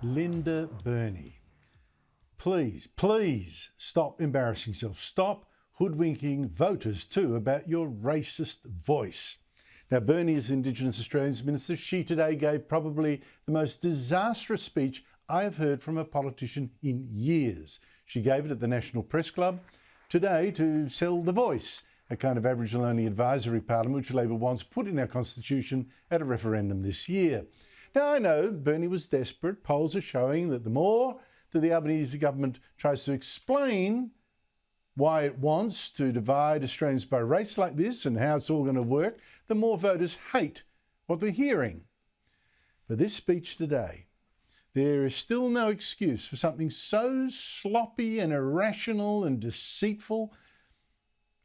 Linda Burney, please stop embarrassing yourself. Stop hoodwinking voters too about your racist voice. Now, Burney is Indigenous Australians Minister. She today gave probably the most disastrous speech I have heard from a politician in years. She gave it at the National Press Club today to sell The Voice, a kind of Aboriginal-only advisory parliament which Labor wants put in our constitution at a referendum this year. Now, I know Burney was desperate. Polls are showing that the more that the Albanese government tries to explain why it wants to divide Australians by race like this and how it's all going to work, the more voters hate what they're hearing. For this speech today, there is still no excuse for something so sloppy and irrational and deceitful.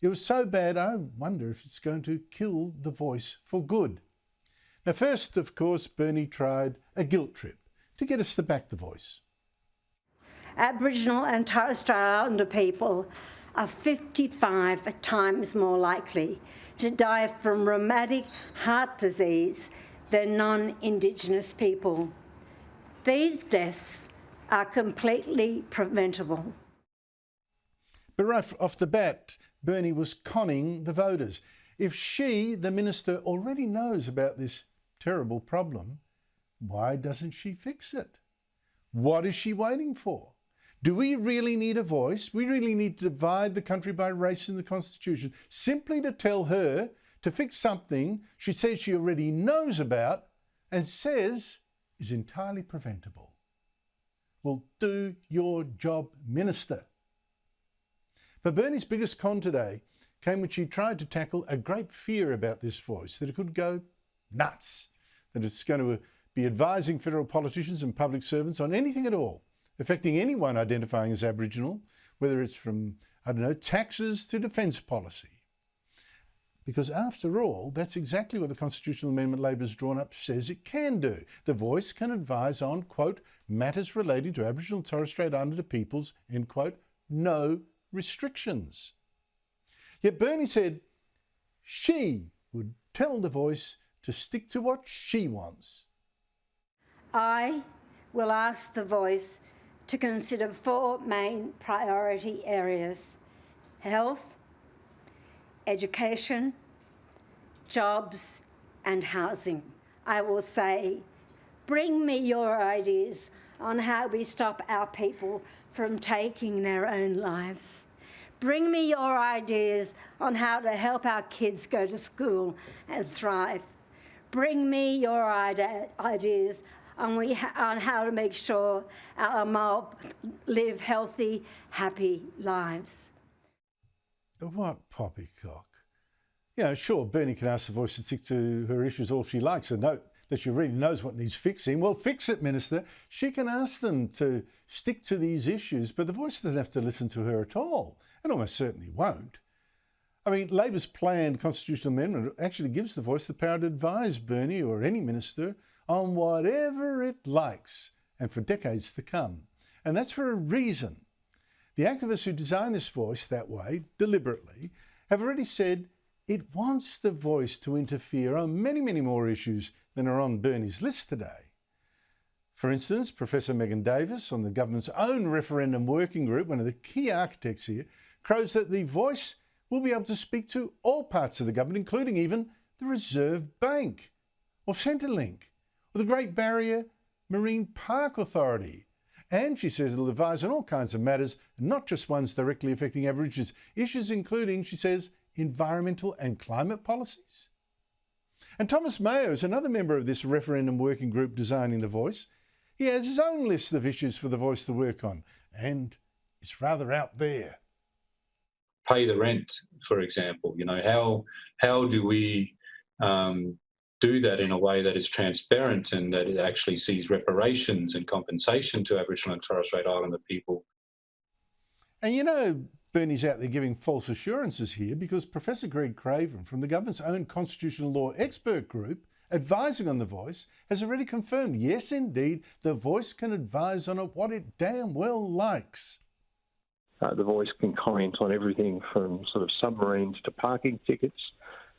It was so bad, I wonder if it's going to kill The Voice for good. Now, first, of course, Burney tried a guilt trip to get us to back The Voice. Aboriginal and Torres Strait Islander people are 55 times more likely to die from rheumatic heart disease than non-Indigenous people. These deaths are completely preventable. But right off the bat, Burney was conning the voters. If she, the minister, already knows about this terrible problem, why doesn't she fix it? What is she waiting for? Do we really need a voice? We really need to divide the country by race in the Constitution simply to tell her to fix something she says she already knows about and says is entirely preventable? Well, do your job, Minister. But Burney's biggest con today came when she tried to tackle a great fear about this voice, that it could go nuts, that it's going to be advising federal politicians and public servants on anything at all affecting anyone identifying as Aboriginal, whether it's from, taxes to defence policy. Because after all, that's exactly what the constitutional amendment Labor's drawn up says it can do. The Voice can advise on, quote, matters relating to Aboriginal and Torres Strait Islander peoples, end quote, no restrictions. Yet Burney said she would tell The Voice to stick to what she wants. I will ask The Voice to consider 4 main priority areas: health, education, jobs and housing. I will say, bring me your ideas on how we stop our people from taking their own lives. Bring me your ideas on how to help our kids go to school and thrive. Bring me your ideas on how to make sure our mob live healthy, happy lives. What poppycock? Yeah, sure, Burney can ask The Voice to stick to her issues all she likes and note that she really knows what needs fixing. Well, fix it, Minister. She can ask them to stick to these issues, but The Voice doesn't have to listen to her at all, and almost certainly won't. I mean, Labor's planned constitutional amendment actually gives The Voice the power to advise Burney or any minister on whatever it likes, and for decades to come. And that's for a reason. The activists who designed this Voice that way, deliberately, have already said it wants The Voice to interfere on many, many more issues than are on Burney's list today. For instance, Professor Megan Davis on the government's own referendum working group, one of the key architects here, crows that The Voice will be able to speak to all parts of the government, including even the Reserve Bank, or Centrelink, or the Great Barrier Marine Park Authority. And she says it'll advise on all kinds of matters, not just ones directly affecting Aborigines. Issues including, she says, environmental and climate policies. And Thomas Mayo is another member of this referendum working group designing The Voice. He has his own list of issues for The Voice to work on, and it's rather out there. Pay the rent, for example. How do we do that in a way that is transparent and that it actually sees reparations and compensation to Aboriginal and Torres Strait Islander people? And Burney's out there giving false assurances here because Professor Greg Craven from the government's own constitutional law expert group advising on The Voice has already confirmed, yes, indeed, The Voice can advise on what it damn well likes. The Voice can comment on everything from sort of submarines to parking tickets,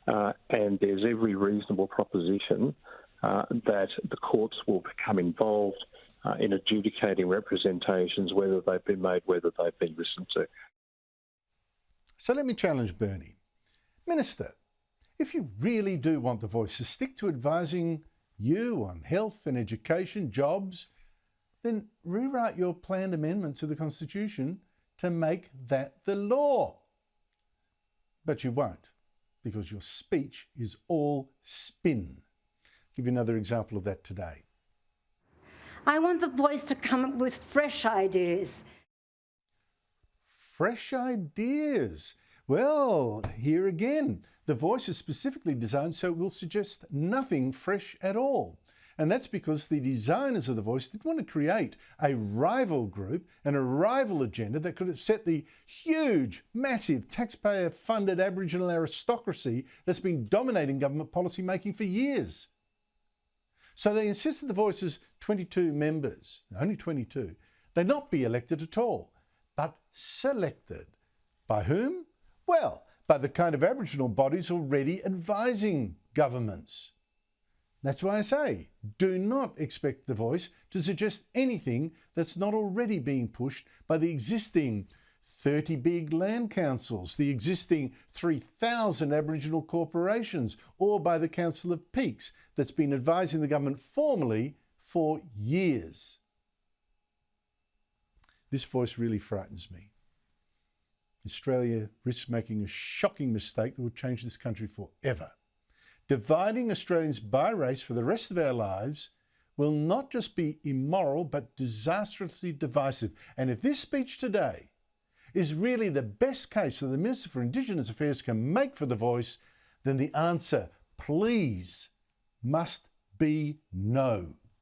and there's every reasonable proposition that the courts will become involved in adjudicating representations, whether they've been made, whether they've been listened to. So let me challenge Bernie. Minister, if you really do want the Voice to stick to advising you on health and education, jobs, then rewrite your planned amendment to the Constitution to make that the law. But you won't, because your speech is all spin. I'll give you another example of that today. I want the Voice to come up with fresh ideas. Fresh ideas. Well, here again, the Voice is specifically designed so it will suggest nothing fresh at all. And that's because the designers of the Voice didn't want to create a rival group and a rival agenda that could upset the huge, massive, taxpayer-funded Aboriginal aristocracy that's been dominating government policy making for years. So they insisted the Voice's 22 members, only 22, they not be elected at all, but selected. By whom? Well, by the kind of Aboriginal bodies already advising governments. That's why I say, do not expect the Voice to suggest anything that's not already being pushed by the existing 30 big land councils, the existing 3,000 Aboriginal corporations, or by the Council of Peaks that's been advising the government formally for years. This Voice really frightens me. Australia risks making a shocking mistake that will change this country forever. Dividing Australians by race for the rest of our lives will not just be immoral, but disastrously divisive. And if this speech today is really the best case that the Minister for Indigenous Affairs can make for the Voice, then the answer, please, must be no.